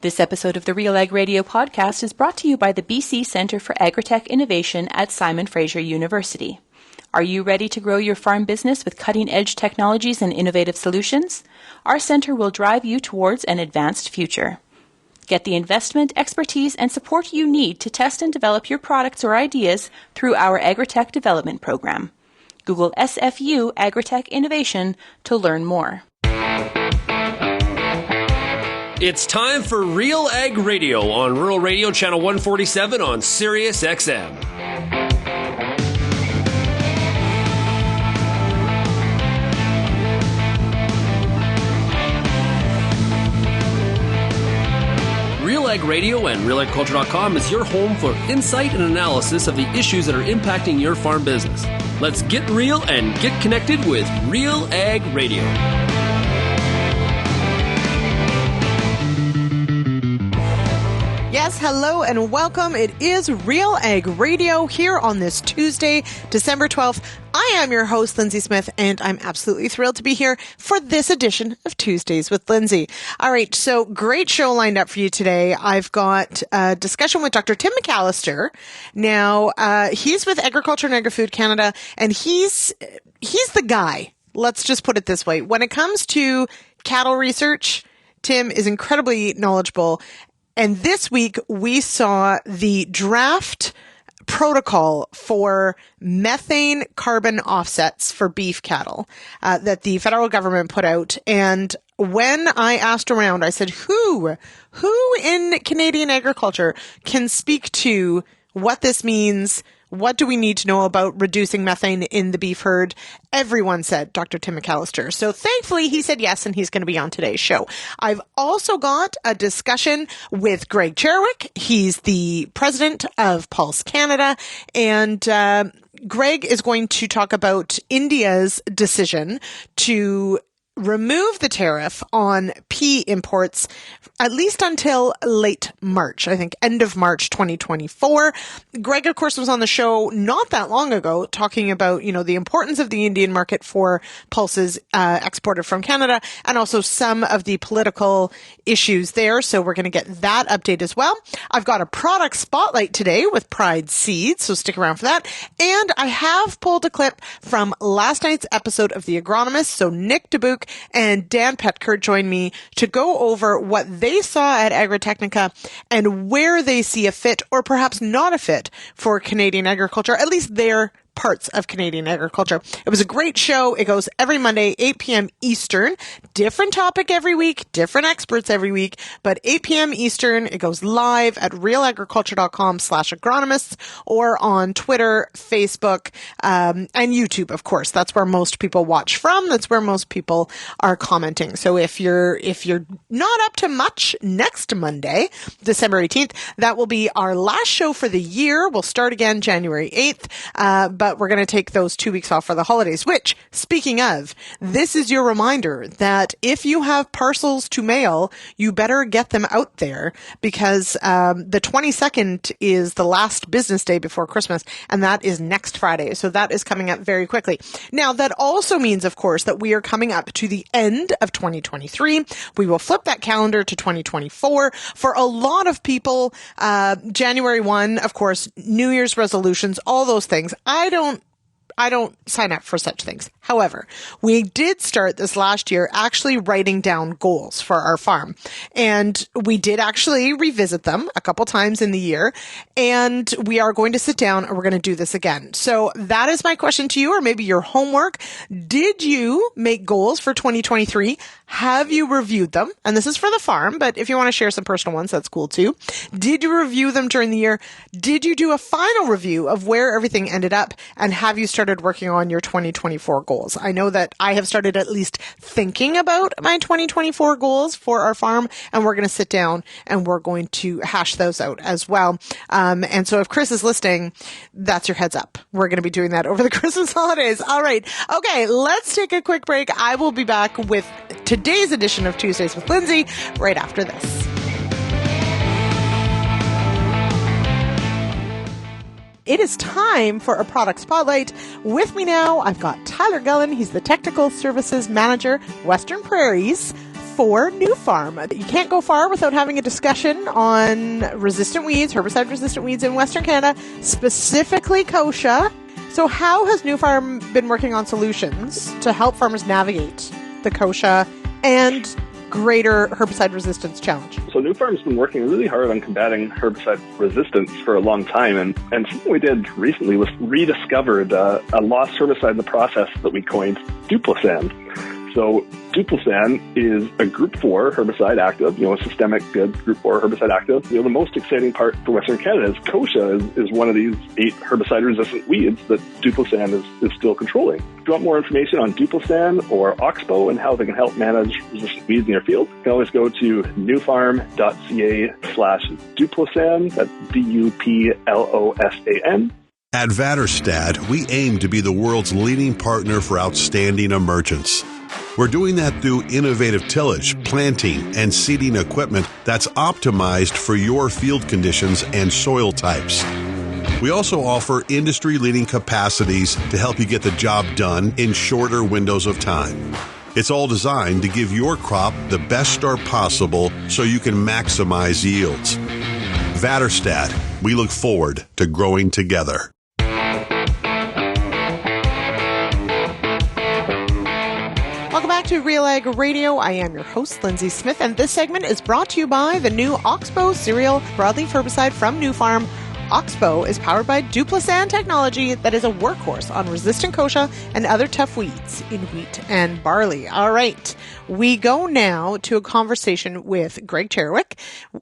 This episode of the RealAg Radio podcast is brought to you by the BC Centre for Agritech Innovation at Simon Fraser University. Are you ready to grow your farm business with cutting-edge technologies and innovative solutions? Our centre will drive you towards an advanced future. Get the investment, expertise, and support you need to test and develop your products or ideas through our Agritech Development Program. Google SFU Agritech Innovation to learn more. It's time for RealAg Radio on Rural Radio Channel 147 on Sirius XM. RealAg Radio and RealAgriculture.com is your home for insight and analysis of the issues that are impacting your farm business. Let's get real and get connected with RealAg Radio. Yes, hello and welcome. It is RealAg Radio here on this Tuesday, December 12th. I am your host, Lyndsey Smith, and I'm absolutely thrilled to be here for this edition of Tuesdays with Lyndsey. All right, so great show lined up for you today. I've got a discussion with Dr. Tim McAllister. Now, he's with Agriculture and Agri-Food Canada, and he's the guy. Let's just put it this way. When it comes to cattle research, Tim is incredibly knowledgeable. And this week, we saw the draft protocol for methane carbon offsets for beef cattle that the federal government put out. And when I asked around, I said, who in Canadian agriculture can speak to what this means? What do we need to know about reducing methane in the beef herd? Everyone said Dr. Tim McAllister. So thankfully he said yes, and he's going to be on today's show. I've also got a discussion with Greg Cherewyk. He's the president of Pulse Canada, and Greg is going to talk about India's decision to remove the tariff on pea imports at least until late March, I think end of March 2024. Greg, of course, was on the show not that long ago talking about, the importance of the Indian market for pulses exported from Canada and also some of the political issues there. So we're going to get that update as well. I've got a product spotlight today with Pride Seeds, so stick around for that. And I have pulled a clip from last night's episode of The Agronomists. So Nick Dubuc and Dan Petker joined me to go over what they saw at Agritechnica and where they see a fit or perhaps not a fit for Canadian agriculture, at least their parts of Canadian agriculture. It was a great show. It goes every Monday, 8 p.m. Eastern. Different topic every week, different experts every week, but 8 p.m. Eastern. It goes live at realagriculture.com/agronomists or on Twitter, Facebook, and YouTube, of course. That's where most people watch from. That's where most people are commenting. So if you're not up to much next Monday, December 18th, that will be our last show for the year. We'll start again January 8th. But we're going to take those 2 weeks off for the holidays, which, speaking of, this is your reminder that if you have parcels to mail, you better get them out there because the 22nd is the last business day before Christmas, and that is next Friday. So that is coming up very quickly. Now, that also means, of course, that we are coming up to the end of 2023. We will flip that calendar to 2024. For a lot of people, January 1, of course, New Year's resolutions, all those things. I don't sign up for such things. However, we did start this last year actually writing down goals for our farm. And we did actually revisit them a couple times in the year. And we are going to sit down and we're going to do this again. So that is my question to you, or maybe your homework. Did you make goals for 2023? Have you reviewed them? And this is for the farm, but if you want to share some personal ones, that's cool too. Did you review them during the year? Did you do a final review of where everything ended up? And have you started working on your 2024 goals? I know that I have started at least thinking about my 2024 goals for our farm, and we're going to sit down and we're going to hash those out as well. And so if Chris is listening, that's your heads up. We're going to be doing that over the Christmas holidays. All right. Okay. Let's take a quick break. I will be back with today's edition of Tuesdays with Lyndsey right after this. It is time for a product spotlight. With me now, I've got Tyler Gullen. He's the Technical Services Manager, Western Prairies for New Farm. You can't go far without having a discussion on resistant weeds, herbicide-resistant weeds in Western Canada, specifically kochia. So how has New Farm been working on solutions to help farmers navigate the kochia and greater herbicide resistance challenge? So New Farm's been working really hard on combating herbicide resistance for a long time, and something we did recently was rediscovered a lost herbicide in the process that we coined Duplocin. So Duplocin is a Group 4 herbicide active, a systemic good Group 4 herbicide active. The most exciting part for Western Canada is kochia is one of these 8 herbicide-resistant weeds that Duplocin is still controlling. If you want more information on Duplocin or Oxbow and how they can help manage resistant weeds in your field, you can always go to newfarm.ca/Duplocin. That's Duplosan. At Väderstad, we aim to be the world's leading partner for outstanding emergence. We're doing that through innovative tillage, planting, and seeding equipment that's optimized for your field conditions and soil types. We also offer industry-leading capacities to help you get the job done in shorter windows of time. It's all designed to give your crop the best start possible so you can maximize yields. Väderstad, we look forward to growing together. Welcome back to RealAg Radio. I am your host, Lyndsey Smith, and this segment is brought to you by the new Oxbow cereal broadleaf herbicide from New Farm. Oxbow is powered by Duplocin technology that is a workhorse on resistant kochia and other tough weeds in wheat and barley. All right, we go now to a conversation with Greg Cherewyk.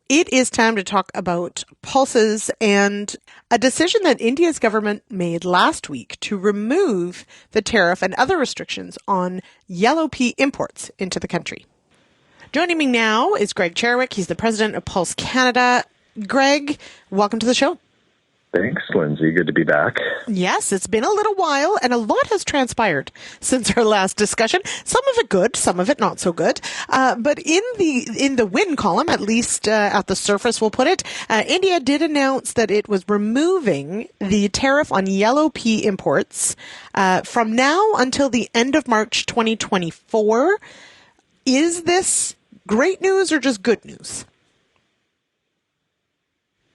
It is time to talk about pulses and a decision that India's government made last week to remove the tariff and other restrictions on yellow pea imports into the country. Joining me now is Greg Cherewyk. He's the president of Pulse Canada. Greg, welcome to the show. Thanks, Lyndsey. Good to be back. Yes, it's been a little while, and a lot has transpired since our last discussion. Some of it good, some of it not so good. But in the win column, at least at the surface, we'll put it, India did announce that it was removing the tariff on yellow pea imports from now until the end of March 2024. Is this great news or just good news?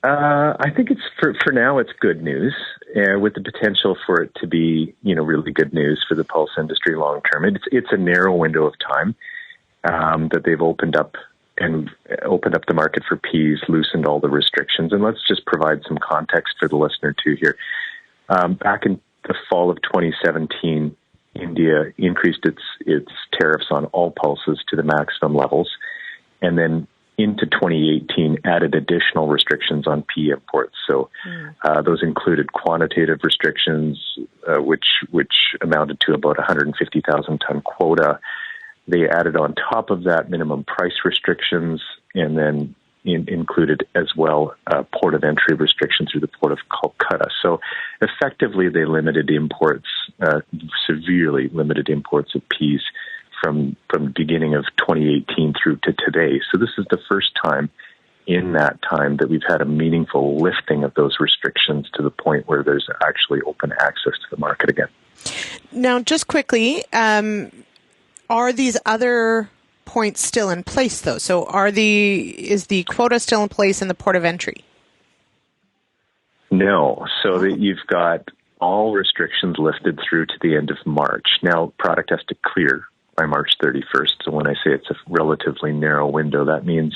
I think it's for now it's good news, with the potential for it to be really good news for the pulse industry long term. It's a narrow window of time that they've opened up the market for peas, loosened all the restrictions, and let's just provide some context for the listener too here. Back in the fall of 2017, India increased its tariffs on all pulses to the maximum levels, and then into 2018 added additional restrictions on pea imports. So those included quantitative restrictions, which amounted to about 150,000 ton quota. They added on top of that minimum price restrictions, and then included as well port of entry restrictions through the port of Calcutta. So effectively they limited imports, severely limited imports of peas from the beginning of 2018 through to today. So this is the first time in that time that we've had a meaningful lifting of those restrictions to the point where there's actually open access to the market again. Now, just quickly, are these other points still in place, though? So is the quota still in place in the port of entry? No. So that you've got all restrictions lifted through to the end of March. Now, product has to clear by March 31st. So when I say it's a relatively narrow window, that means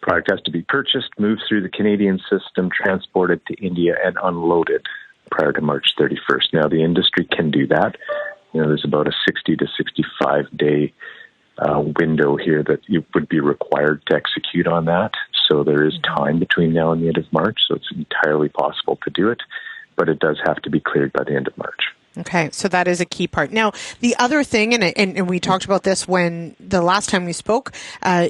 product has to be purchased, moved through the Canadian system, transported to India, and unloaded prior to March 31st. Now, the industry can do that. There's about a 60 to 65 day window here that you would be required to execute on that. So there is time between now and the end of March. So it's entirely possible to do it, but it does have to be cleared by the end of March. Okay, so that is a key part. Now, the other thing, and we talked about this when the last time we spoke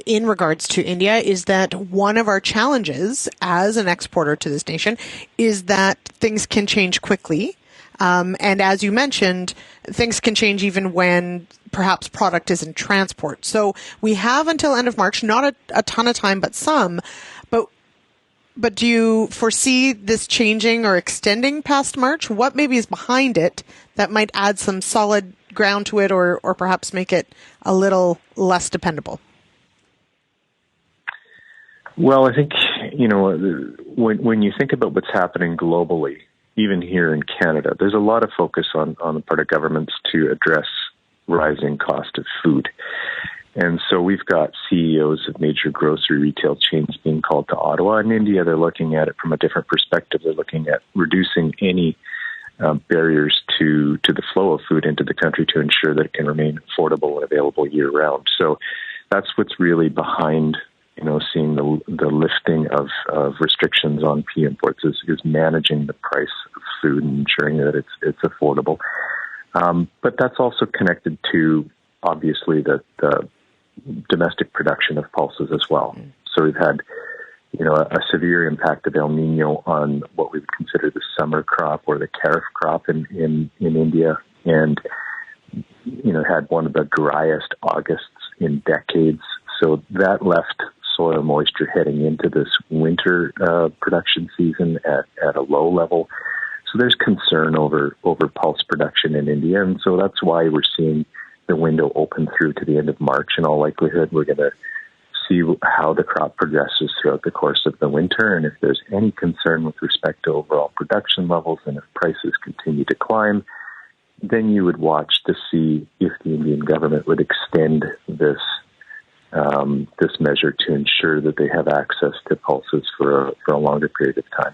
in regards to India, is that one of our challenges as an exporter to this nation is that things can change quickly. And as you mentioned, things can change even when perhaps product is in transport. So we have until end of March, not a ton of time, but some. But do you foresee this changing or extending past March? What maybe is behind it that might add some solid ground to it or perhaps make it a little less dependable? Well, I think, when you think about what's happening globally, even here in Canada, there's a lot of focus on the part of governments to address rising cost of food. And so we've got CEOs of major grocery retail chains being called to Ottawa. In India, they're looking at it from a different perspective. They're looking at reducing any barriers to the flow of food into the country to ensure that it can remain affordable and available year-round. So that's what's really behind, seeing the lifting of restrictions on pea imports is managing the price of food and ensuring that it's affordable. But that's also connected to, obviously, the domestic production of pulses as well. So we've had, a severe impact of El Nino on what we would consider the summer crop or the tariff crop in India, and had one of the driest Augusts in decades. So that left soil moisture heading into this winter production season at a low level. So there's concern over pulse production in India, and so that's why we're seeing the window open through to the end of March. In all likelihood, we're going to see how the crop progresses throughout the course of the winter, and if there's any concern with respect to overall production levels and if prices continue to climb, then you would watch to see if the Indian government would extend this measure to ensure that they have access to pulses for a longer period of time.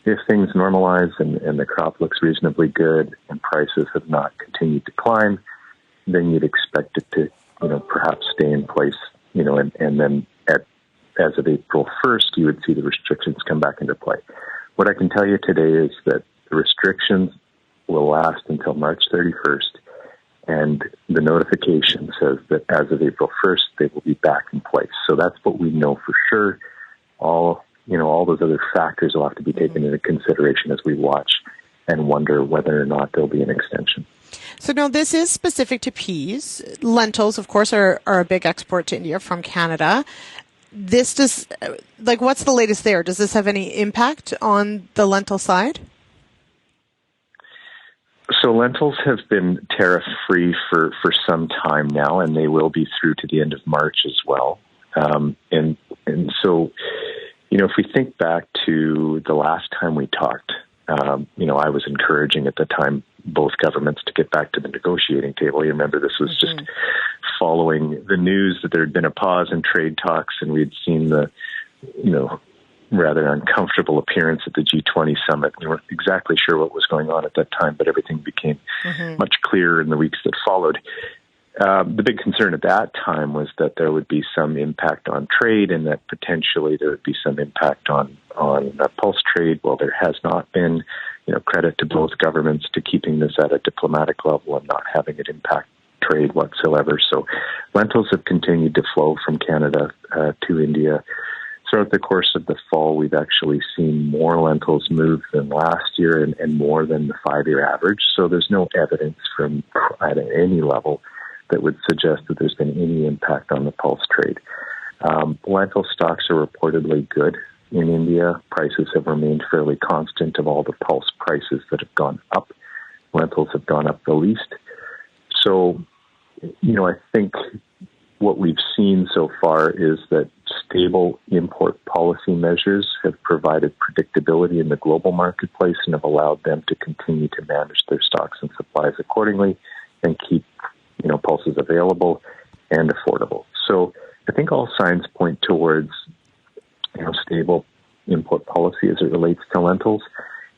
If things normalize and the crop looks reasonably good and prices have not continued to climb, then you'd expect it to, perhaps stay in place, and then as of April 1st, you would see the restrictions come back into play. What I can tell you today is that the restrictions will last until March 31st, and the notification says that as of April 1st, they will be back in place. So that's what we know for sure. All those other factors will have to be taken into consideration as we watch and wonder whether or not there'll be an extension. So now this is specific to peas. Lentils, of course, are a big export to India from Canada. This does, what's the latest there? Does this have any impact on the side? So lentils have been tariff-free for some time now, and they will be through to the end of March as well. And so, if we think back to the last time we talked, I was encouraging at the time both governments to get back to the negotiating table. You remember this was just following the news that there had been a pause in trade talks, and we'd seen the, rather uncomfortable appearance at the G20 summit. We weren't exactly sure what was going on at that time, but everything became much clearer in the weeks that followed. The big concern at that time was that there would be some impact on trade and that potentially there would be some impact on pulse trade. Well, there has not been. Credit to both governments to keeping this at a diplomatic level and not having it impact trade whatsoever. So lentils have continued to flow from Canada to India. Throughout the course of the fall, we've actually seen more lentils move than last year and more than the 5-year average. So there's no evidence from at any level that would suggest that there's been any impact on the pulse trade. Lentil stocks are reportedly good in India. Prices have remained fairly constant. Of all the pulse prices that have gone up, lentils have gone up the least. So, I think what we've seen so far is that stable import policy measures have provided predictability in the global marketplace and have allowed them to continue to manage their stocks and supplies accordingly and keep, pulses available and affordable. So I think all signs point towards, stable import policy as it relates to lentils.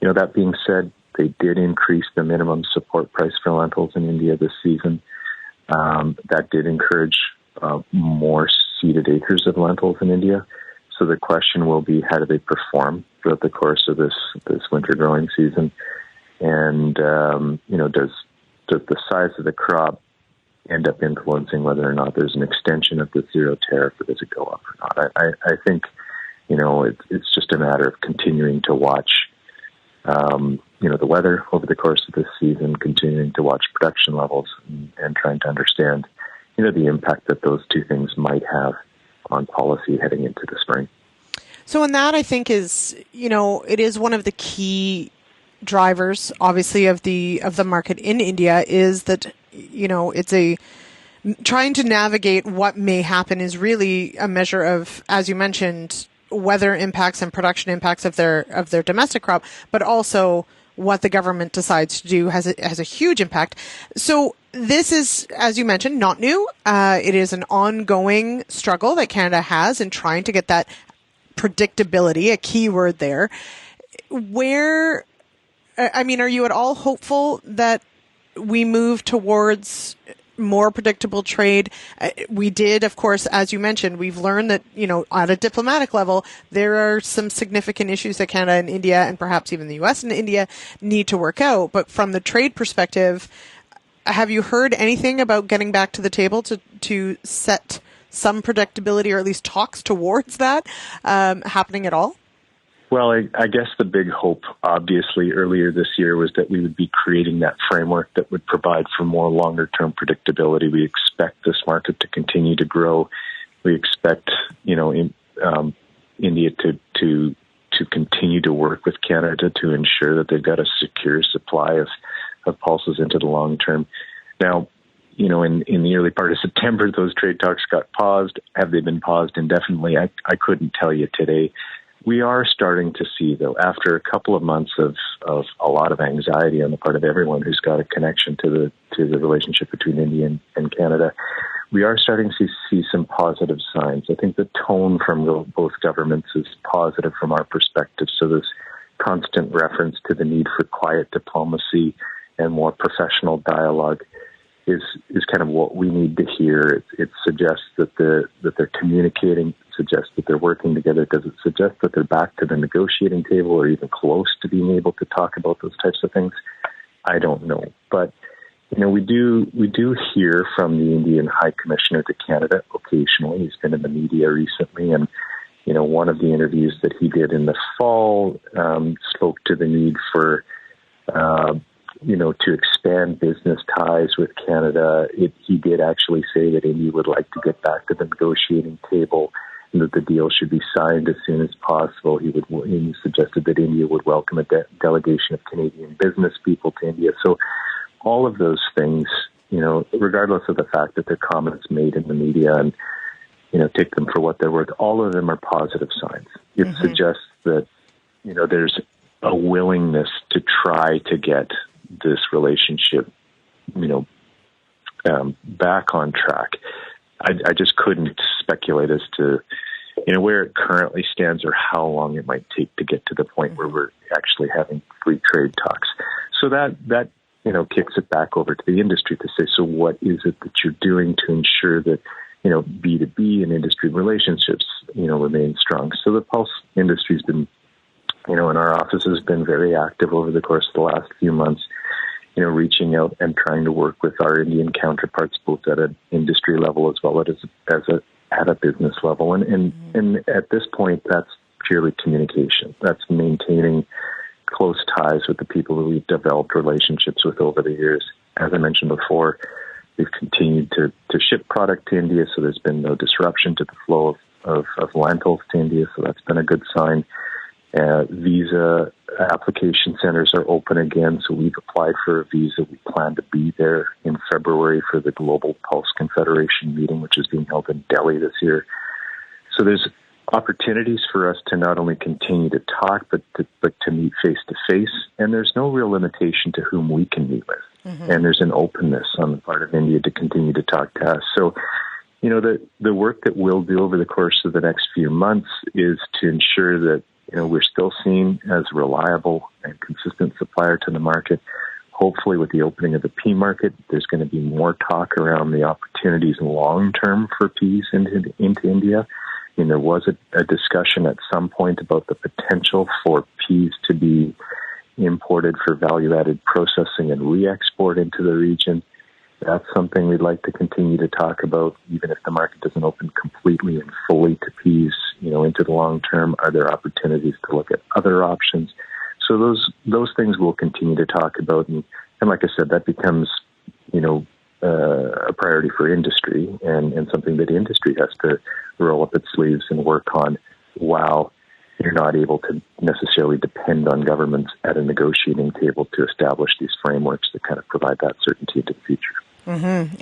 That being said, they did increase the minimum support price for lentils in India this season. That did encourage more seeded acres of lentils in India. So the question will be, how do they perform throughout the course of this winter growing season? And, does the size of the crop end up influencing whether or not there's an extension of the zero tariff, or does it go up or not? I think, it's just a matter of continuing to watch, the weather over the course of this season, continuing to watch production levels and trying to understand, the impact that those two things might have on policy heading into the spring. So in that, I think is, it is one of the key drivers, obviously, of the market in India is that, it's trying to navigate what may happen is really a measure of, as you mentioned, weather impacts and production impacts of their domestic crop, but also what the government decides to do has a huge impact. So this is, as you mentioned, not new. It is an ongoing struggle that Canada has in trying to get that predictability, a key word there. Are you at all hopeful that we move towards more predictable trade? We did, of course, as you mentioned, we've learned that, at a diplomatic level, there are some significant issues that Canada and India, and perhaps even the U.S. and India, need to work out. But from the trade perspective, have you heard anything about getting back to the table to set some predictability, or at least talks towards that happening at all? Well, I guess the big hope, obviously, earlier this year was that we would be creating that framework that would provide for more longer-term predictability. We expect this market to continue to grow. We expect, India to continue to work with Canada to ensure that they've got a secure supply of pulses into the long term. Now, in the early part of September, those trade talks got paused. Have they been paused indefinitely? I couldn't tell you today. We are starting to see, though, after a couple of months of a lot of anxiety on the part of everyone who's got a connection to the relationship between India and Canada, we are starting to see some positive signs. I think the tone from both governments is positive from our perspective. So this constant reference to the need for quiet diplomacy and more professional dialogue is kind of what we need to hear. It suggests that they're communicating, suggests that they're working together. Does it suggest that they're back to the negotiating table or even close to being able to talk about those types of things? I don't know. But, we do hear from the Indian High Commissioner to Canada occasionally. He's been in the media recently, and, one of the interviews that he did in the fall spoke to the need for to expand business ties with Canada. He did actually say that India would like to get back to the negotiating table and that the deal should be signed as soon as possible. He suggested that India would welcome a delegation of Canadian business people to India. So all of those things, regardless of the fact that they're comments made in the media and, take them for what they're worth, all of them are positive signs. It suggests that, there's a willingness to try to get this relationship, back on track. I just couldn't speculate as to, where it currently stands or how long it might take to get to the point where we're actually having free trade talks. So that kicks it back over to the industry to say, so what is it that you're doing to ensure that, B2B and industry relationships, remain strong? So the pulse industry's been, in our office has been very active over the course of the last few months, reaching out and trying to work with our Indian counterparts, both at an industry level as well as at a business level. And at this point, that's purely communication. That's maintaining close ties with the people who we've developed relationships with over the years. As I mentioned before, we've continued to ship product to India, so there's been no disruption to the flow of lentils to India, so that's been a good sign. Visa application centers are open again, so we've applied for a visa. We plan to be there in February for the Global Pulse Confederation meeting, which is being held in Delhi this year. So there's opportunities for us to not only continue to talk, but to meet face to face. And there's no real limitation to whom we can meet with. And there's an openness on the part of India to continue to talk to us. So, the work that we'll do over the course of the next few months is to ensure that, we're still seen as a reliable and consistent supplier to the market. Hopefully with the opening of the pea market, there's going to be more talk around the opportunities long-term for peas into India. There was a discussion at some point about the potential for peas to be imported for value-added processing and re-export into the region. That's something we'd like to continue to talk about, even if the market doesn't open completely and fully to peas, into the long term. Are there opportunities to look at other options? So those things we'll continue to talk about. And like I said, that becomes, a priority for industry and something that industry has to roll up its sleeves and work on while you're not able to necessarily depend on governments at a negotiating table to establish these frameworks that kind of provide that certainty into the future.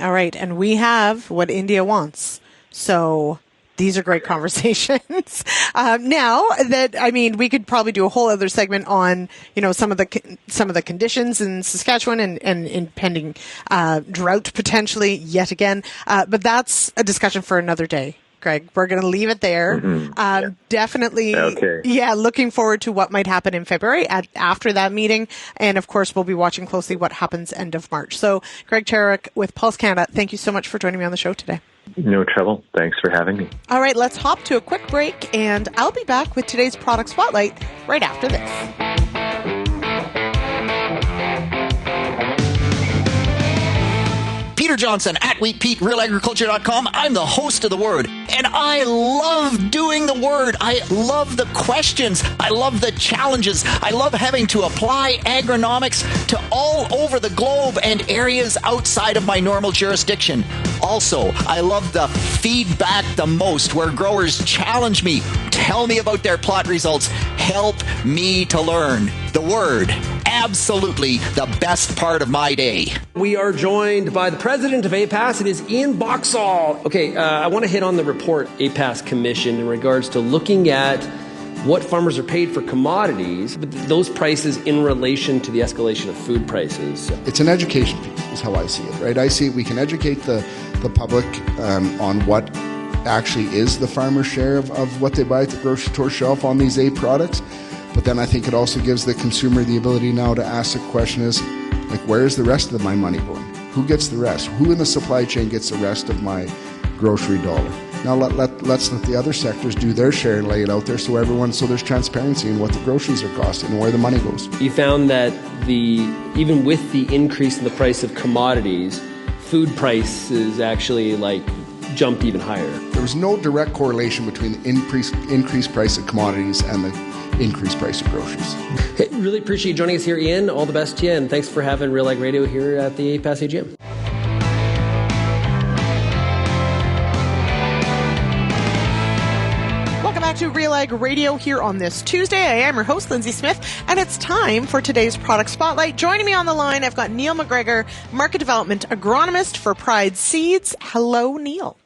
All right. And we have what India wants. So These are great conversations. Now that, I mean, we could probably do a whole other segment on, some of the conditions in Saskatchewan and impending drought potentially yet again. But that's a discussion for another day. Greg, we're going to leave it there. Mm-hmm. Definitely. Okay. Yeah. Looking forward to what might happen in February after that meeting. And of course, we'll be watching closely what happens end of March. So Greg Cherewyk with Pulse Canada, thank you so much for joining me on the show today. No trouble. Thanks for having me. All right, let's hop to a quick break, and I'll be back with today's product spotlight right after this. Peter Johnson at Wheat Pete, RealAgriculture.com. I'm the host of The Word, and I love doing The Word. I love the questions. I love the challenges. I love having to apply agronomics to all over the globe and areas outside of my normal jurisdiction. Also, I love the feedback the most, where growers challenge me, tell me about their plot results, help me to learn. The Word, absolutely the best part of my day. We are joined by the president of APAS. It is Ian Boxall. Okay, I want to hit on the report APAS commissioned in regards to looking at what farmers are paid for commodities, but those prices in relation to the escalation of food prices. It's an education piece, is how I see it, right? I see we can educate the public on what actually is the farmer's share of what they buy at the grocery store shelf on these A products. But then I think it also gives the consumer the ability now to ask the question is, like, where is the rest of my money going? Who gets the rest? Who in the supply chain gets the rest of my grocery dollar? Now let's let the other sectors do their share and lay it out there so there's transparency in what the groceries are costing and where the money goes. You found that even with the increase in the price of commodities, food prices actually jumped even higher. There was no direct correlation between the increased price of commodities and the increased price of groceries. Hey, really appreciate you joining us here, Ian. All the best to you, and thanks for having RealAg Radio here at the APAS AGM. Welcome back to RealAg Radio here on this Tuesday. I am your host, Lyndsey Smith, and it's time for today's product spotlight. Joining me on the line, I've got Neil McGregor, Market Development Agronomist for Pride Seeds. Hello, Neil.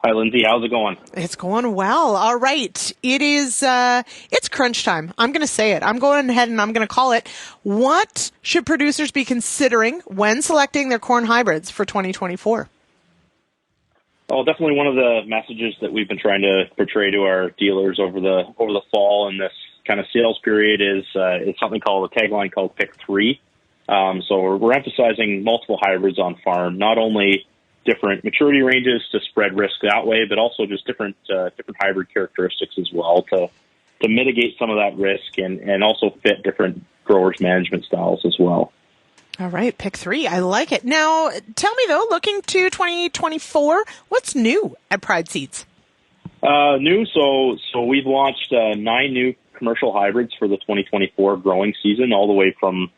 Hi, Lyndsey. How's it going? It's going well. All right. It is, it's crunch time. I'm going to say it. I'm going ahead and I'm going to call it. What should producers be considering when selecting their corn hybrids for 2024? Well, definitely one of the messages that we've been trying to portray to our dealers over the fall and this kind of sales period is something called a tagline called Pick 3. So we're emphasizing multiple hybrids on farm, not only different maturity ranges to spread risk that way, but also just different hybrid characteristics as well to mitigate some of that risk and also fit different growers' management styles as well. All right, Pick 3. I like it. Now, tell me though, looking to 2024, what's new at Pride Seeds? New. So we've launched 9 new commercial hybrids for the 2024 growing season, all the way from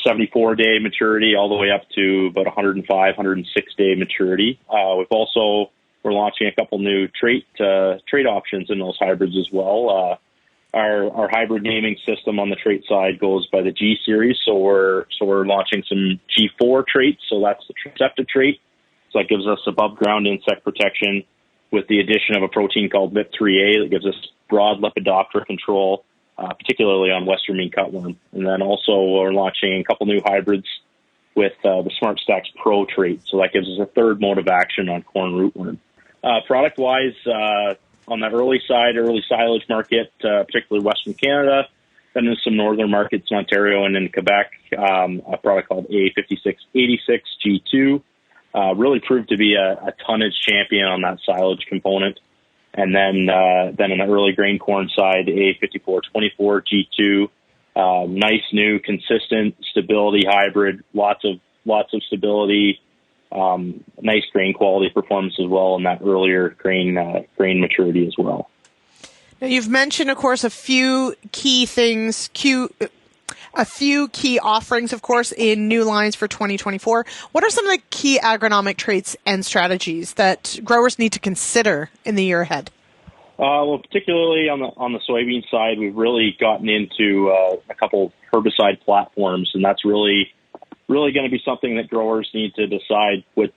74-day maturity all the way up to about 105, 106-day maturity. We're launching a couple new trait options in those hybrids as well. Our hybrid naming system on the trait side goes by the G series, so we're launching some G4 traits. So that's the receptive trait. So that gives us above ground insect protection with the addition of a protein called MIP3A that gives us broad lepidoptera control, particularly on Western mean cutworm. And then also we're launching a couple new hybrids with the Smart Stacks Pro trait. So that gives us a third mode of action on corn rootworm. Product-wise, on the early silage market, particularly Western Canada, then in some northern markets in Ontario and in Quebec, a product called A5686 G2 really proved to be a tonnage champion on that silage component. And then in the early grain corn side, A5424 G2, nice new consistent stability hybrid, lots of stability, nice grain quality performance as well in that earlier grain maturity as well. Now you've mentioned, of course, a few key things, a few key offerings, of course, in new lines for 2024. What are some of the key agronomic traits and strategies that growers need to consider in the year ahead? Well, particularly on the soybean side, we've really gotten into a couple herbicide platforms, and that's really really going to be something that growers need to decide which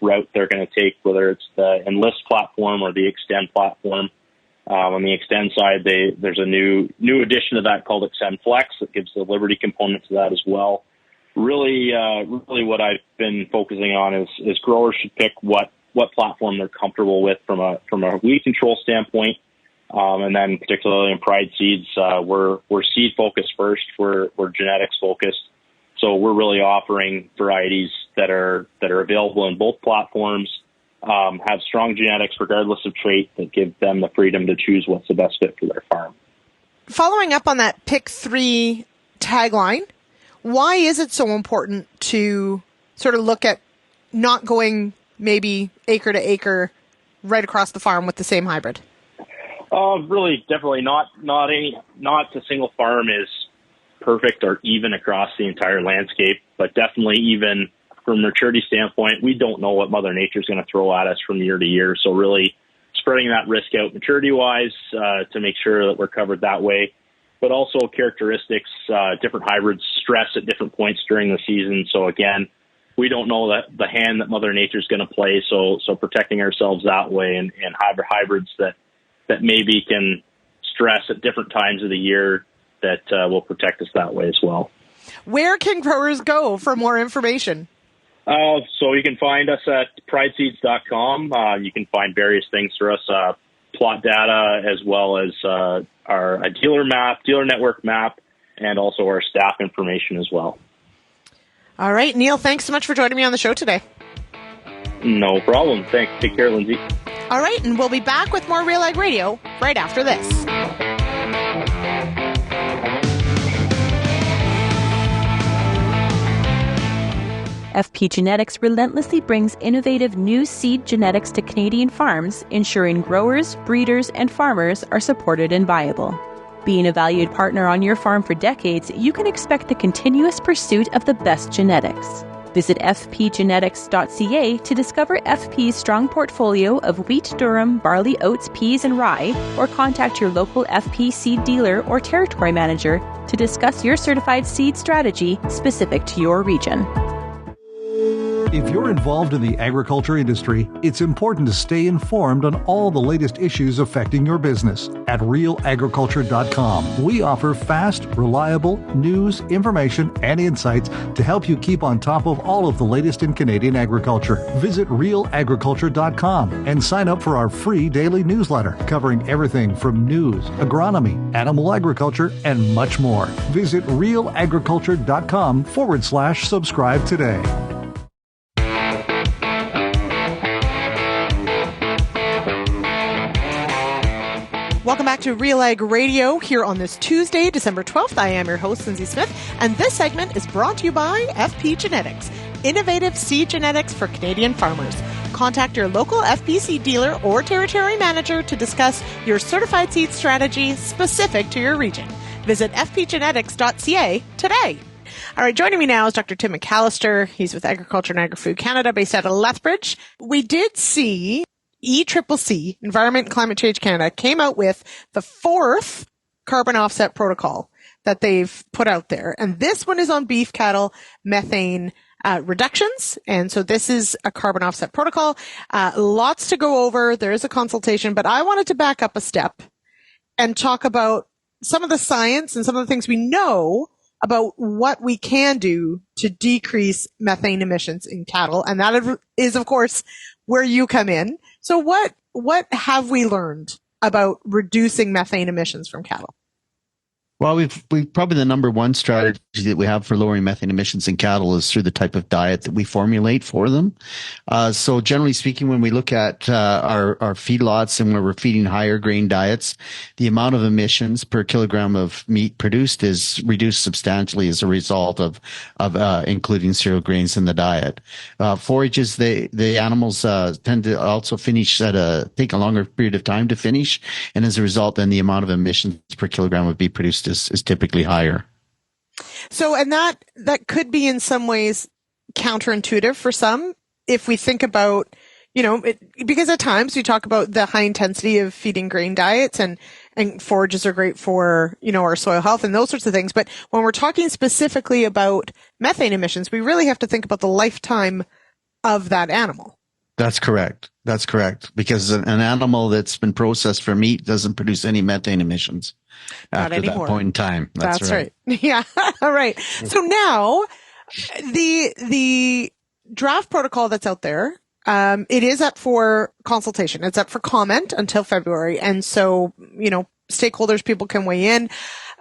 route they're going to take, whether it's the Enlist platform or the Extend platform. On the Extend side, there's a new addition to that called Extend Flex that gives the Liberty component to that as well. Really what I've been focusing on is growers should pick what platform they're comfortable with from a weed control standpoint. And then particularly in Pride seeds, we're seed focused first. We're genetics focused. So we're really offering varieties that are available in both platforms, have strong genetics regardless of trait, that give them the freedom to choose what's the best fit for their farm. Following up on that Pick 3 tagline, why is it so important to sort of look at not going maybe acre to acre right across the farm with the same hybrid? Really, definitely not a single farm is perfect or even across the entire landscape, but definitely even from a maturity standpoint, we don't know what Mother Nature is going to throw at us from year to year. So really spreading that risk out maturity-wise to make sure that we're covered that way, but also characteristics, different hybrids stress at different points during the season. So again, we don't know that the hand that Mother Nature is going to play. So protecting ourselves that way and hybrids that maybe can stress at different times of the year that will protect us that way as well. Where can growers go for more information? So you can find us at prideseeds.com. You can find various things for us, plot data, as well as our dealer network map, and also our staff information as well. All right, Neil, thanks so much for joining me on the show today. No problem. Thanks. Take care, Lyndsey. All right, and we'll be back with more RealAg Radio right after this. FP Genetics relentlessly brings innovative new seed genetics to Canadian farms, ensuring growers, breeders, and farmers are supported and viable. Being a valued partner on your farm for decades, you can expect the continuous pursuit of the best genetics. Visit fpgenetics.ca to discover FP's strong portfolio of wheat, durum, barley, oats, peas, and rye, or contact your local FP seed dealer or territory manager to discuss your certified seed strategy specific to your region. If you're involved in the agriculture industry, it's important to stay informed on all the latest issues affecting your business. At RealAgriculture.com, we offer fast, reliable news, information, and insights to help you keep on top of all of the latest in Canadian agriculture. Visit RealAgriculture.com and sign up for our free daily newsletter covering everything from news, agronomy, animal agriculture, and much more. Visit RealAgriculture.com/subscribe today. Welcome back to RealAg Radio here on this Tuesday, December 12th. I am your host, Lyndsey Smith, and this segment is brought to you by FP Genetics, innovative seed genetics for Canadian farmers. Contact your local FP seed dealer or territory manager to discuss your certified seed strategy specific to your region. Visit fpgenetics.ca today. All right, joining me now is Dr. Tim McAllister. He's with Agriculture and Agri-Food Canada, based out of Lethbridge. We did see ECCC, Environment and Climate Change Canada, came out with the 4th carbon offset protocol that they've put out there. And this one is on beef cattle methane reductions. And so this is a carbon offset protocol. Lots to go over. There is a consultation, but I wanted to back up a step and talk about some of the science and some of the things we know about what we can do to decrease methane emissions in cattle. And that is, of course, where you come in. So what have we learned about reducing methane emissions from cattle? Well, we've probably the number one strategy that we have for lowering methane emissions in cattle is through the type of diet that we formulate for them. So generally speaking, when we look at our feedlots and where we're feeding higher grain diets, the amount of emissions per kilogram of meat produced is reduced substantially as a result of including cereal grains in the diet. Forages, the animals tend to also take a longer period of time to finish, and as a result, then the amount of emissions per kilogram of beef produced is typically higher. So, and that could be in some ways counterintuitive for some. If we think about, because at times we talk about the high intensity of feeding grain diets and forages are great for, our soil health and those sorts of things. But when we're talking specifically about methane emissions, we really have to think about the lifetime of that animal. That's correct. Because an animal that's been processed for meat doesn't produce any methane emissions after that point in time. That's right. Yeah. All right. So now the draft protocol that's out there, it is up for consultation. It's up for comment until February. And so, stakeholders, people can weigh in.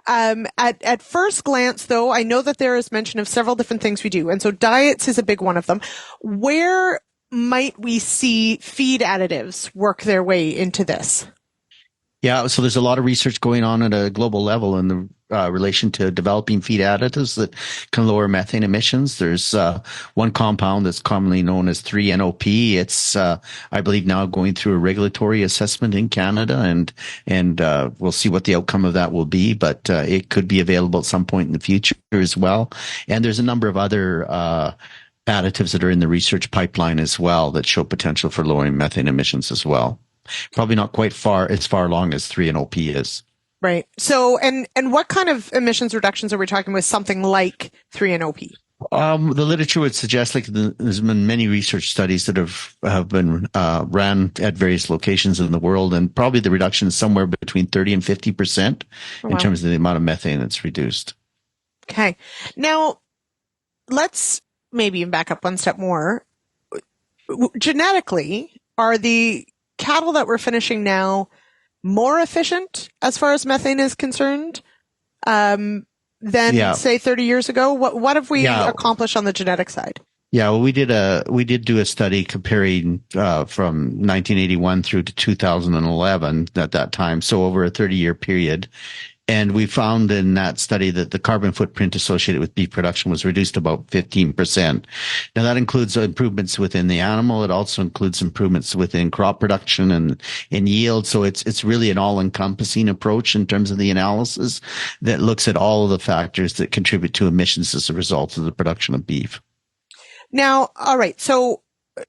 At first glance, though, I know that there is mention of several different things we do. And so diets is a big one of them. Where might we see feed additives work their way into this? Yeah, so there's a lot of research going on at a global level in the relation to developing feed additives that can lower methane emissions. There's one compound that's commonly known as 3-NOP. It's, I believe, now going through a regulatory assessment in Canada, and we'll see what the outcome of that will be. But it could be available at some point in the future as well. And there's a number of other additives that are in the research pipeline as well that show potential for lowering methane emissions as well. Probably not quite as far along as 3-NOP is. Right. So, and what kind of emissions reductions are we talking with something like 3-NOP? The literature would suggest, there's been many research studies that have been ran at various locations in the world, and probably the reduction is somewhere between 30 and 50% in terms of the amount of methane that's reduced. Okay. Now, let's maybe even back up one step more. Genetically, are the cattle that we're finishing now more efficient as far as methane is concerned than, say, 30 years ago? What have we accomplished on the genetic side? Yeah, well, we did do a study comparing from 1981 through to 2011 at that time, so over a 30-year period. And we found in that study that the carbon footprint associated with beef production was reduced about 15%. Now that includes improvements within the animal. It also includes improvements within crop production and yield. So it's really an all-encompassing approach in terms of the analysis that looks at all of the factors that contribute to emissions as a result of the production of beef. Now, all right. So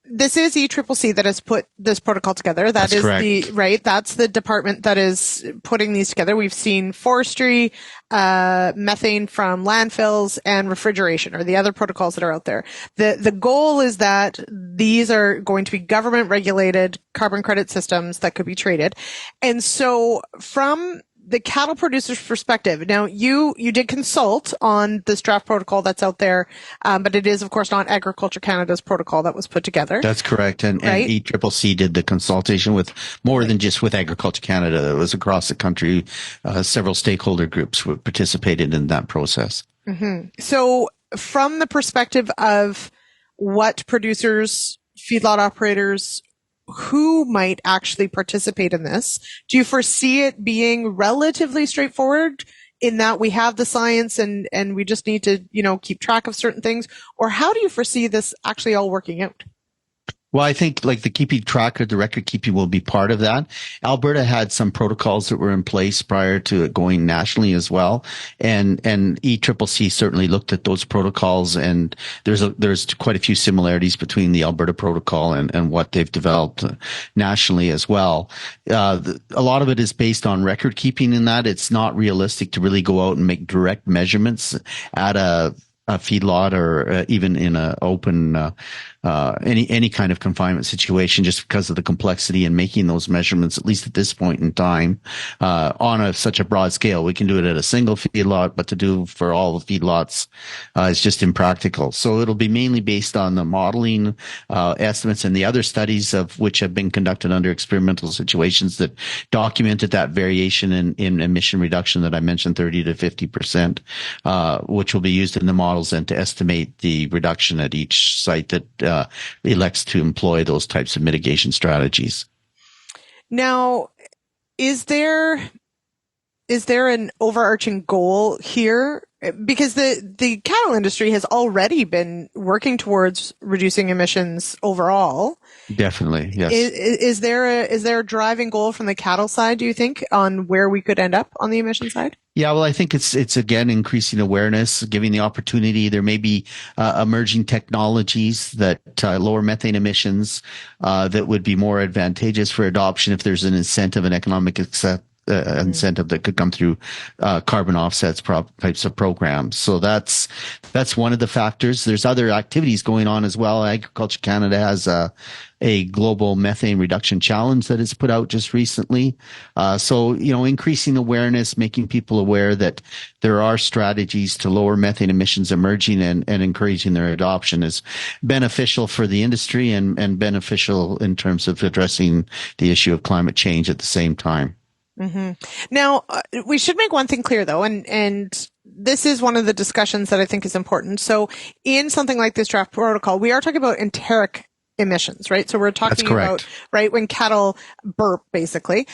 this is ECCC that has put this protocol together. That's correct. That's the department that is putting these together. We've seen forestry, methane from landfills, and refrigeration are the other protocols that are out there. The goal is that these are going to be government regulated carbon credit systems that could be traded. And so from the cattle producer's perspective, now you did consult on this draft protocol that's out there, but it is, of course, not Agriculture Canada's protocol that was put together. That's correct. And ECCC did the consultation with more than just with Agriculture Canada. It was across the country. Several stakeholder groups participated in that process. Mm-hmm. So from the perspective of what producers, feedlot operators, who might actually participate in this? Do you foresee it being relatively straightforward in that we have the science and we just need to, keep track of certain things? Or how do you foresee this actually all working out? Well, I think the keeping track or the record keeping will be part of that. Alberta had some protocols that were in place prior to it going nationally as well. And ECCC certainly looked at those protocols, and there's quite a few similarities between the Alberta protocol and what they've developed nationally as well. A lot of it is based on record keeping in that it's not realistic to really go out and make direct measurements at a feedlot or even in a open any kind of confinement situation, just because of the complexity in making those measurements, at least at this point in time, on such a broad scale. We can do it at a single feedlot, but to do for all the feedlots is just impractical. So it'll be mainly based on the modeling estimates and the other studies of which have been conducted under experimental situations that documented that variation in emission reduction that I mentioned, 30 to 50%, which will be used in the models and to estimate the reduction at each site that elects to employ those types of mitigation strategies. Now, is there an overarching goal here because the cattle industry has already been working towards reducing emissions overall. Definitely, yes. Is there a driving goal from the cattle side, do you think, on where we could end up on the emission side? Yeah, well, I think it's again increasing awareness, giving the opportunity. There may be emerging technologies that lower methane emissions that would be more advantageous for adoption if there's an incentive, an economic incentive that could come through carbon offsets types of programs. So that's one of the factors. There's other activities going on as well. Agriculture Canada has a global methane reduction challenge that is put out just recently. So, increasing awareness, making people aware that there are strategies to lower methane emissions emerging and encouraging their adoption is beneficial for the industry and beneficial in terms of addressing the issue of climate change at the same time. Mm-hmm. Now, we should make one thing clear, though, and this is one of the discussions that I think is important. So in something like this draft protocol, we are talking about enteric emissions, right? So we're talking about, right, when cattle burp, basically.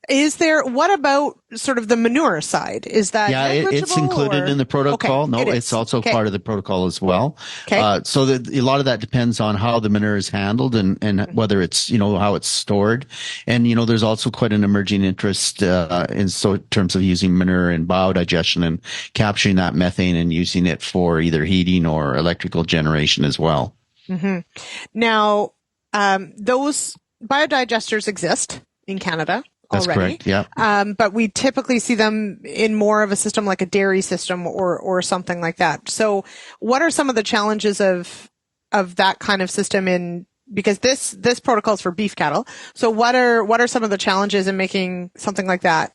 What about sort of the manure side? Is that it's included in the protocol. Okay, no, it's also part of the protocol as well. Okay. So a lot of that depends on how the manure is handled and whether it's, how it's stored. And, there's also quite an emerging interest in terms of using manure in biodigestion and capturing that methane and using it for either heating or electrical generation as well. Mm-hmm. Now, those biodigesters exist in Canada. That's already. Correct. Yeah. But we typically see them in more of a system like a dairy system or something like that. So what are some of the challenges of that kind of system because this protocol is for beef cattle. So what are some of the challenges in making something like that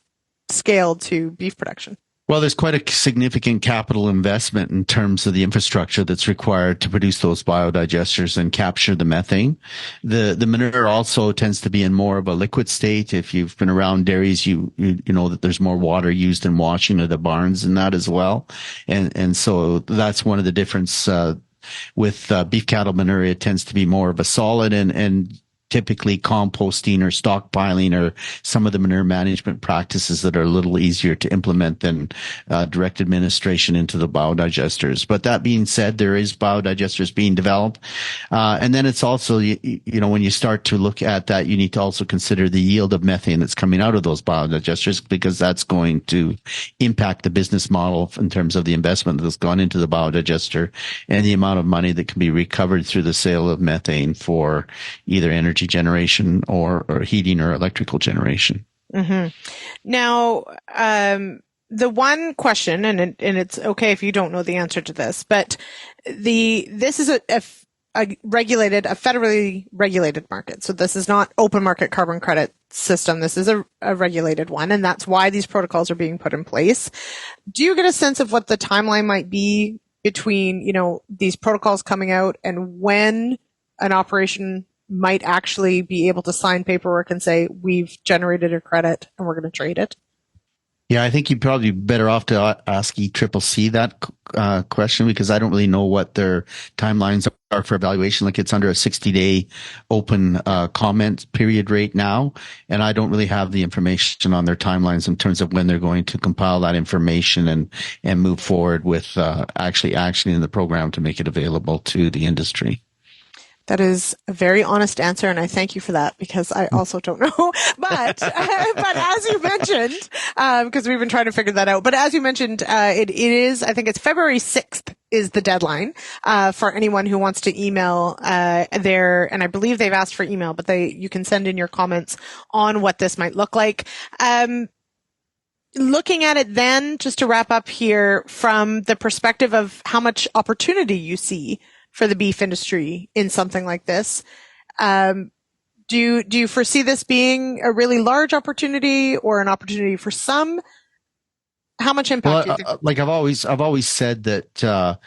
scaled to beef production? Well, there's quite a significant capital investment in terms of the infrastructure that's required to produce those biodigesters and capture the methane. The manure also tends to be in more of a liquid state. If you've been around dairies, you know that there's more water used in washing of the barns and that as well. And so that's one of the difference, with beef cattle manure. It tends to be more of a solid and typically composting or stockpiling or some of the manure management practices that are a little easier to implement than direct administration into the biodigesters. But that being said, there is biodigesters being developed. And then it's also, when you start to look at that, you need to also consider the yield of methane that's coming out of those biodigesters, because that's going to impact the business model in terms of the investment that's gone into the biodigester and the amount of money that can be recovered through the sale of methane for either energy generation or heating or electrical generation. Mm-hmm. Now, the one question, and it's okay if you don't know the answer to this, but this is a federally regulated market. So this is not open market carbon credit system. This is a regulated one, and that's why these protocols are being put in place. Do you get a sense of what the timeline might be between, these protocols coming out and when an operation might actually be able to sign paperwork and say, we've generated a credit and we're going to trade it? Yeah, I think you'd probably be better off to ask ECCC that question, because I don't really know what their timelines are for evaluation. Like, it's under a 60-day open comment period right now, and I don't really have the information on their timelines in terms of when they're going to compile that information and move forward with actually actioning the program to make it available to the industry. That is a very honest answer, and I thank you for that, because I also don't know. But as you mentioned, because we've been trying to figure that out, but as you mentioned, it is, I think it's February 6th is the deadline for anyone who wants to email and I believe they've asked for email, but you can send in your comments on what this might look like. Looking at it then, just to wrap up here, from the perspective of how much opportunity you see for the beef industry in something like this, do you foresee this being a really large opportunity or an opportunity for some? How much impact do you think? Like I've always said that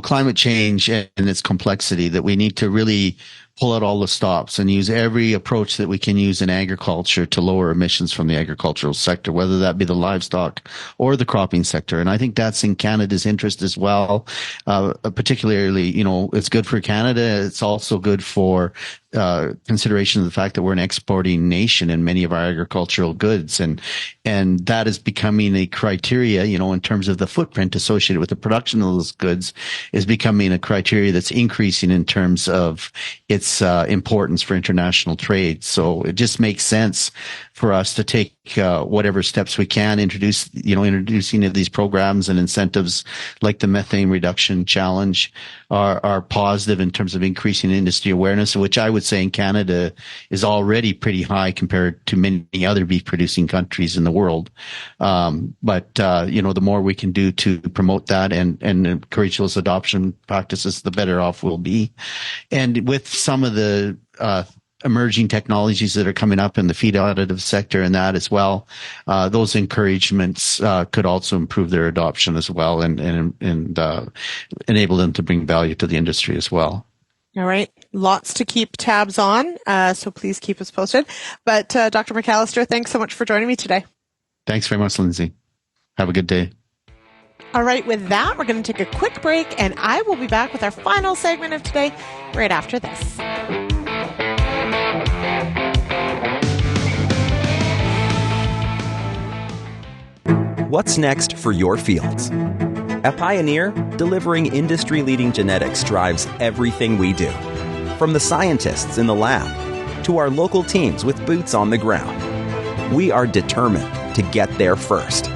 climate change and its complexity, that we need to really pull out all the stops and use every approach that we can use in agriculture to lower emissions from the agricultural sector, whether that be the livestock or the cropping sector. And I think that's in Canada's interest as well. Particularly, it's good for Canada. It's also good for consideration of the fact that we're an exporting nation in many of our agricultural goods, and that is becoming a criteria, in terms of the footprint associated with the production of those goods, is becoming a criteria that's increasing in terms of its importance for international trade. So it just makes sense for us to take whatever steps we can, introducing these programs and incentives like the methane reduction challenge are positive in terms of increasing industry awareness, which I would say in Canada is already pretty high compared to many other beef producing countries in the world. But the more we can do to promote that and encourage those adoption practices, the better off we'll be. And with some of the emerging technologies that are coming up in the feed additive sector and that as well, those encouragements could also improve their adoption as well and enable them to bring value to the industry as well. All right. Lots to keep tabs on, so please keep us posted. But Dr. McAllister, thanks so much for joining me today. Thanks very much, Lyndsey. Have a good day. All right. With that, we're going to take a quick break, and I will be back with our final segment of today right after this. What's next for your fields? At Pioneer, delivering industry-leading genetics drives everything we do. From the scientists in the lab to our local teams with boots on the ground. We are determined to get there first.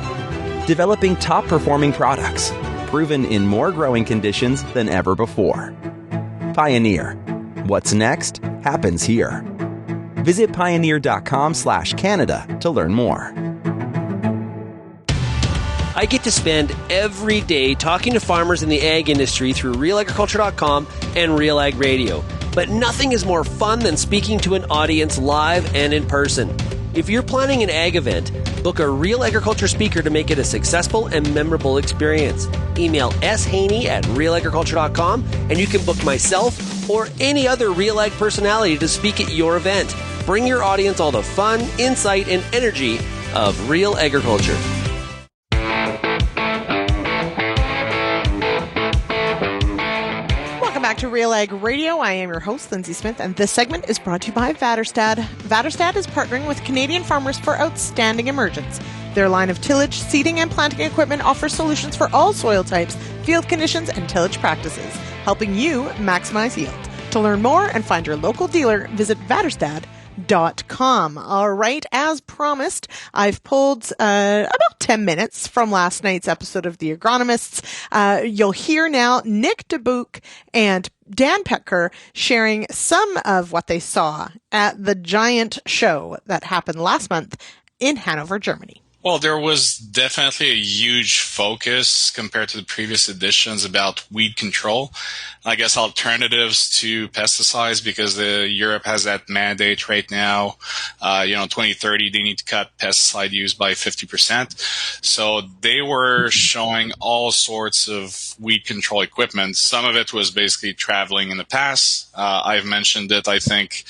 Developing top-performing products, proven in more growing conditions than ever before. Pioneer. What's next happens here. Visit pioneer.com/Canada to learn more. I get to spend every day talking to farmers in the ag industry through RealAgriculture.com and RealAg Radio. But nothing is more fun than speaking to an audience live and in person. If you're planning an ag event, book a Real Agriculture speaker to make it a successful and memorable experience. Email shaney@realagriculture.com and you can book myself or any other Real Ag personality to speak at your event. Bring your audience all the fun, insight, and energy of Real Agriculture. Back to Real Ag Radio. I am your host, Lyndsey Smith, and this segment is brought to you by Vaterstad. Vaterstad is partnering with Canadian farmers for outstanding emergence. Their line of tillage, seeding, and planting equipment offers solutions for all soil types, field conditions, and tillage practices, helping you maximize yield. To learn more and find your local dealer, visit Vaterstad.com. All right, as promised, I've pulled about 10 minutes from last night's episode of the Agronomists. You'll hear now Nick Dubuc and Dan Petker sharing some of what they saw at the giant show that happened last month in Hanover, Germany. Well, there was definitely a huge focus compared to the previous editions about weed control. I guess alternatives to pesticides, because Europe has that mandate right now. 2030, they need to cut pesticide use by 50%. So they were showing all sorts of weed control equipment. Some of it was basically traveling in the past. I've mentioned it, I think,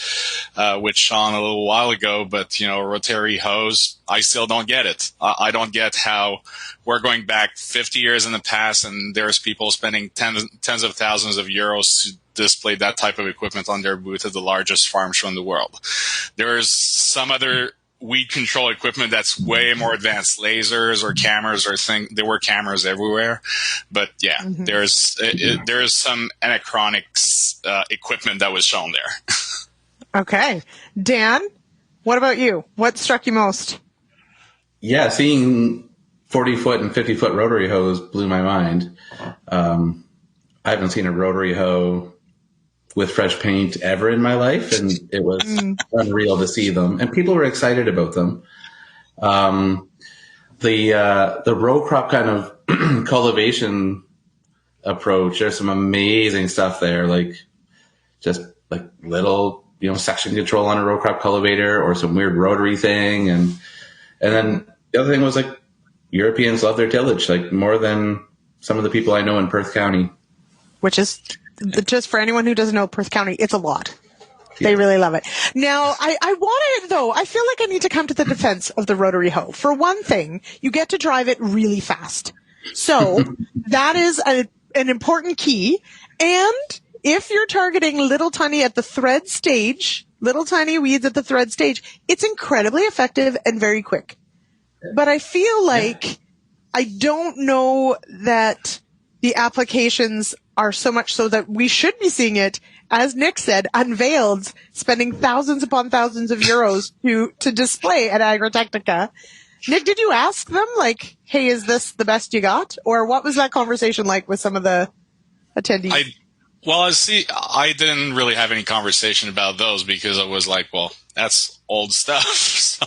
with Sean a little while ago, but, rotary hose, I still don't get it. I don't get how we're going back 50 years in the past and there's people spending tens of thousands of euros to display that type of equipment on their booth at the largest farm show in the world. There's some other weed control equipment that's way more advanced, lasers or cameras or there were cameras everywhere. But yeah, there's some anachronic equipment that was shown there. Okay. Dan, what about you? What struck you most? Yeah, seeing 40-foot and 50-foot rotary hose blew my mind. I haven't seen a rotary hoe with fresh paint ever in my life, and it was unreal to see them. And people were excited about them. The row crop kind of cultivation approach, there's some amazing stuff there, like just like little, section control on a row crop cultivator or some weird rotary thing. And then the other thing was like Europeans love their tillage, like more than some of the people I know in Perth County. Which is, just for anyone who doesn't know Perth County, it's a lot. They really love it. Now, I want to, though, I feel like I need to come to the defense of the rotary hoe. For one thing, you get to drive it really fast. So that is an important key. And if you're targeting little tiny weeds at the thread stage, it's incredibly effective and very quick. But I feel like I don't know that the applications are so much so that we should be seeing it, as Nick said, unveiled, spending thousands upon thousands of euros to display at Agritechnica. Nick, did you ask them, like, hey, is this the best you got? Or what was that conversation like with some of the attendees? I didn't really have any conversation about those because I was like, well, that's old stuff. So,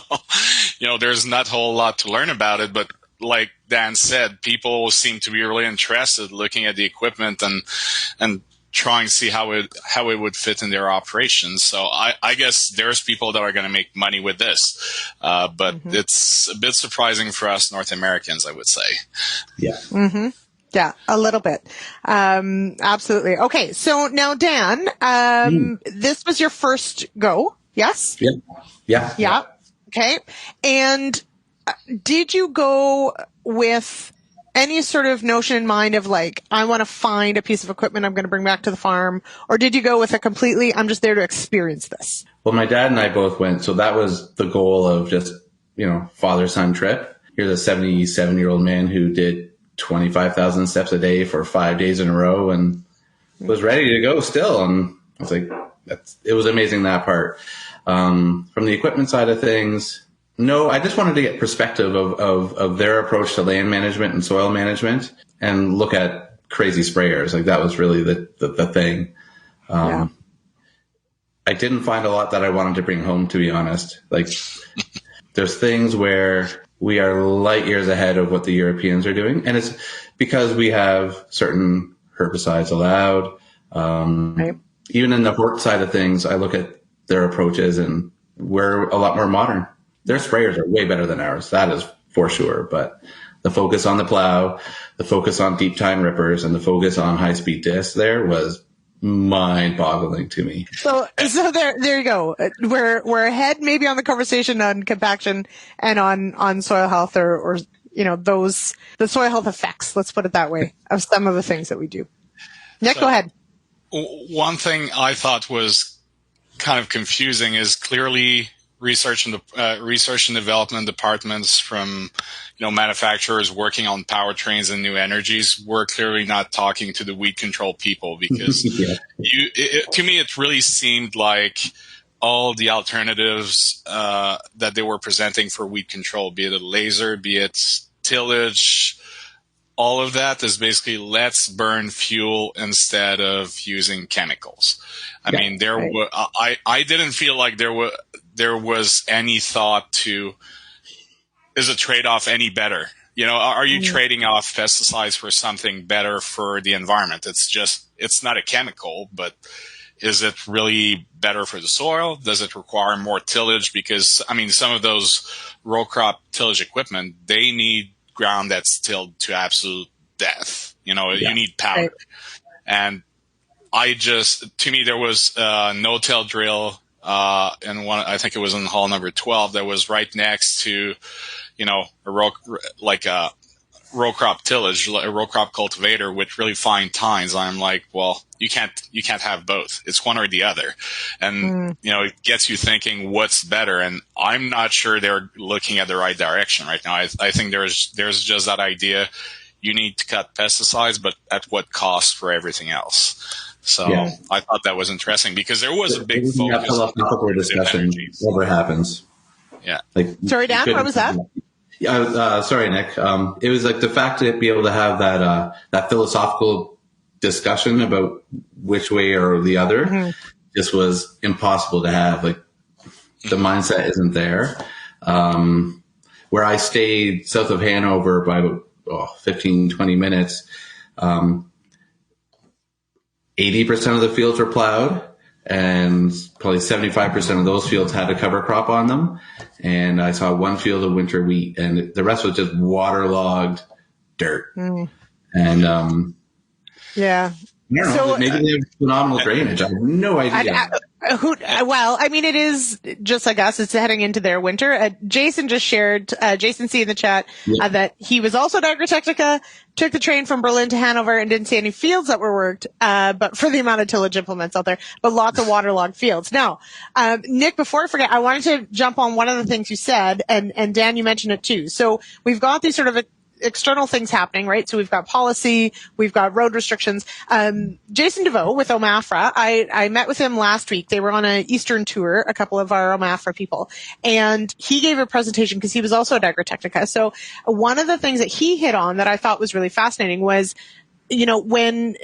there's not a whole lot to learn about it. But like Dan said, people seem to be really interested looking at the equipment and trying to see how it would fit in their operations. So I guess there's people that are going to make money with this. But it's a bit surprising for us North Americans, I would say. Yeah. Mm-hmm. Yeah, a little bit. Absolutely. Okay. So now, Dan, this was your first go. Yes? Yeah. Okay. And did you go with any sort of notion in mind of like, I want to find a piece of equipment I'm going to bring back to the farm? Or did you go with I'm just there to experience this? Well, my dad and I both went. So that was the goal of just, father-son trip. Here's a 77-year-old man who did 25,000 steps a day for 5 days in a row and was ready to go still. And I was like, it was amazing, that part. From the equipment side of things, no, I just wanted to get perspective of their approach to land management and soil management and look at crazy sprayers. Like that was really the thing. I didn't find a lot that I wanted to bring home, to be honest. Like there's things where we are light years ahead of what the Europeans are doing. And it's because we have certain herbicides allowed. Even in the hort side of things, I look at their approaches and we're a lot more modern. Their sprayers are way better than ours. That is for sure. But the focus on the plow, the focus on deep tine rippers, and the focus on high speed discs there was mind boggling to me. So there you go. We're ahead maybe on the conversation on compaction and on soil health or the soil health effects, let's put it that way, of some of the things that we do. Nick, go ahead. One thing I thought was kind of confusing is clearly research and development departments from manufacturers working on powertrains and new energies were clearly not talking to the weed control people because to me it really seemed like all the alternatives that they were presenting for weed control, be it a laser, be it tillage, all of that is basically let's burn fuel instead of using chemicals. I mean, I didn't feel like there was any thought to, is a trade-off any better? Are you trading off pesticides for something better for the environment? It's not a chemical, but is it really better for the soil? Does it require more tillage? Because, some of those row crop tillage equipment, they need ground that's tilled to absolute death. You need power. Right. And to me, there was a no-till drill in one, I think it was in hall number 12, that was right next to, a row crop tillage, a row crop cultivator with really fine tines. I'm like, well, you can't have both. It's one or the other. And, it gets you thinking what's better. And I'm not sure they're looking at the right direction right now. I think there's just that idea. You need to cut pesticides, but at what cost for everything else? So I thought that was interesting because there was a big focus on philosophical discussion. Never happens. Yeah. Sorry, Dan, what was that? Sorry, Nick. It was like the fact to be able to have that philosophical discussion about which way or the other just was impossible to have. Like the mindset isn't there. Where I stayed south of Hanover by about 15, 20 minutes, 80% of the fields were plowed, and probably 75% of those fields had a cover crop on them. And I saw one field of winter wheat, and the rest was just waterlogged dirt. And I don't know, maybe they have phenomenal drainage. I have no idea. Well, I mean, it is just like us. It's heading into their winter. Jason just shared, Jason C in the chat, that he was also at Agritechnica, took the train from Berlin to Hanover and didn't see any fields that were worked, but for the amount of tillage implements out there, but lots of waterlogged fields. Now, Nick, before I forget, I wanted to jump on one of the things you said, and Dan, you mentioned it too. So we've got these sort of external things happening, right? So we've got policy, we've got road restrictions. Jason DeVoe with OMAFRA, I met with him last week. They were on an Eastern tour, a couple of our OMAFRA people, and he gave a presentation because he was also at Agritechnica. So one of the things that he hit on that I thought was really fascinating was, you know, when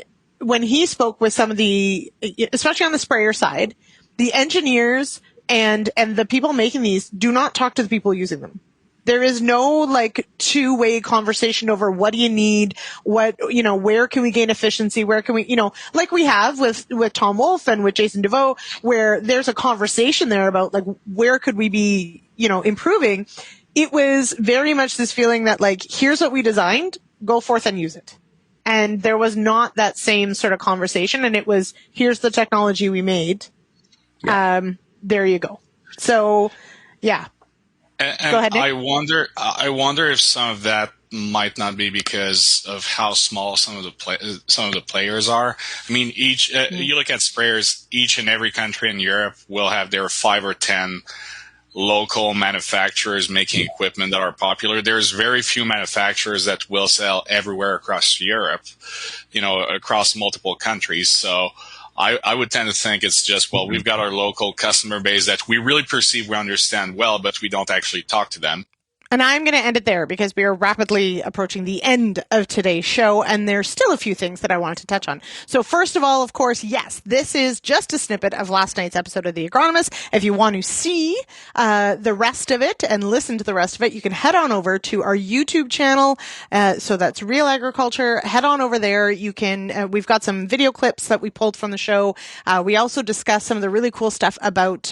he spoke with some of the, especially on the sprayer side, the engineers and the people making these do not talk to the people using them. There is no like two-way conversation over what do you need, what, you know, where can we gain efficiency, where can we, you know, like we have with Tom Wolfe and with Jason DeVoe, where there's a conversation there about like where could we be, you know, improving. It was very much this feeling that like, here's what we designed, go forth and use it. And there was not that same sort of conversation, and it was, here's the technology we made. Yeah. There you go. So, yeah. And go ahead, Nick. I wonder if some of that might not be because of how small some of the players are. I mean, you look at sprayers, each and every country in Europe will have their 5 or 10 local manufacturers making equipment that are popular. There's very few manufacturers that will sell everywhere across Europe, you know, across multiple countries. So I would tend to think it's just, well, we've got our local customer base that we really perceive we understand well, but we don't actually talk to them. And I'm going to end it there because we are rapidly approaching the end of today's show, and there's still a few things that I wanted to touch on. So first of all, of course, yes, this is just a snippet of last night's episode of The Agronomist. If you want to see the rest of it and listen to the rest of it, you can head on over to our YouTube channel. So that's Real Agriculture. Head on over there. You can, we've got some video clips that we pulled from the show. We also discussed some of the really cool stuff about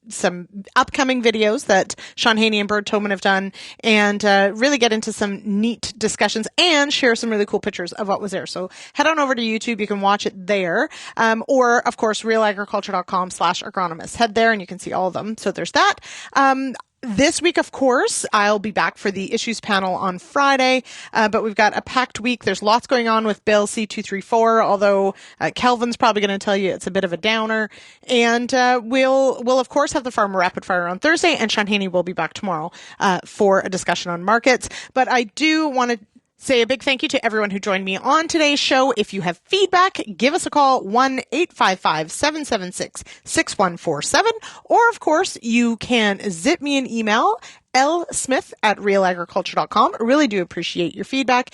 some upcoming videos that Sean Haney and Bird Tobin have done, and really get into some neat discussions and share some really cool pictures of what was there. So head on over to YouTube. You can watch it there. Or, of course, RealAgriculture.com/agronomists. Head there and you can see all of them. So there's that. This week, of course, I'll be back for the issues panel on Friday, but we've got a packed week. There's lots going on with Bill C-234, although Kelvin's probably going to tell you it's a bit of a downer. And we'll of course have the Farmer Rapid Fire on Thursday, and Sean Haney will be back tomorrow for a discussion on markets. But I do want to say a big thank you to everyone who joined me on today's show. If you have feedback, give us a call, 1-855-776-6147. Or, of course, you can zip me an email, lsmith@realagriculture.com. Really do appreciate your feedback.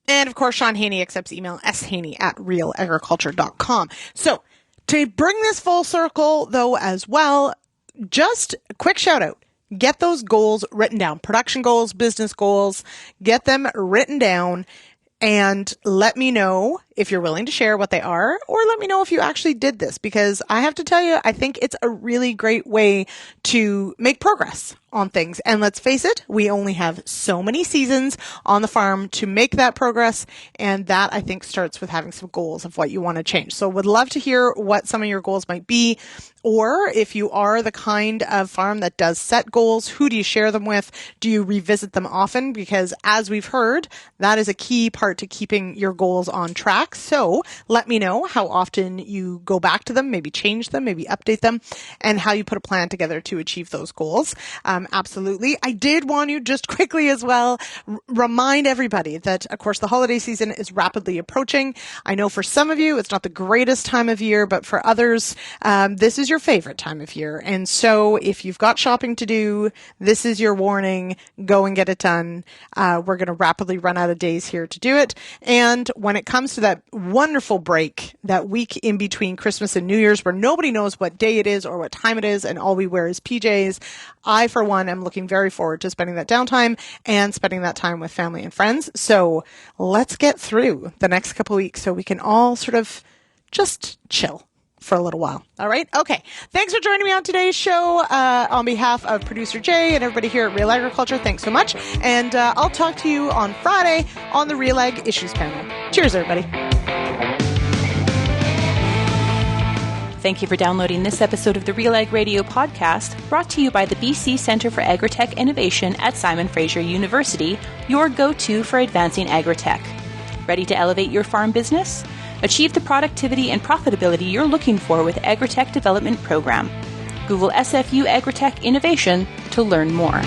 And, of course, Sean Haney accepts email, shaney@realagriculture.com. So, to bring this full circle, though, as well, just a quick shout out. Get those goals written down, production goals, business goals, get them written down, and let me know if you're willing to share what they are, or let me know if you actually did this, because I have to tell you, I think it's a really great way to make progress on things. And let's face it, we only have so many seasons on the farm to make that progress. And that, I think, starts with having some goals of what you want to change. So would love to hear what some of your goals might be. Or if you are the kind of farm that does set goals, who do you share them with? Do you revisit them often? Because as we've heard, that is a key part to keeping your goals on track. So let me know how often you go back to them, maybe change them, maybe update them, and how you put a plan together to achieve those goals. Absolutely. I did want to just quickly as well remind everybody that, of course, the holiday season is rapidly approaching. I know for some of you, it's not the greatest time of year, but for others, this is your favorite time of year. And so if you've got shopping to do, this is your warning. Go and get it done. We're going to rapidly run out of days here to do it. And when it comes to that wonderful break, that week in between Christmas and New Year's, where nobody knows what day it is or what time it is, and all we wear is PJs, I, for one, am looking very forward to spending that downtime and spending that time with family and friends. So let's get through the next couple of weeks so we can all sort of just chill for a little while. All right. Okay. Thanks for joining me on today's show. On behalf of producer Jay and everybody here at Real Agriculture, thanks so much. And I'll talk to you on Friday on the Real Ag Issues panel. Cheers, everybody. Thank you for downloading this episode of the RealAg Radio podcast, brought to you by the BC Centre for Agritech Innovation at Simon Fraser University, your go-to for advancing agritech. Ready to elevate your farm business? Achieve the productivity and profitability you're looking for with Agritech Development Program. Google SFU Agritech Innovation to learn more.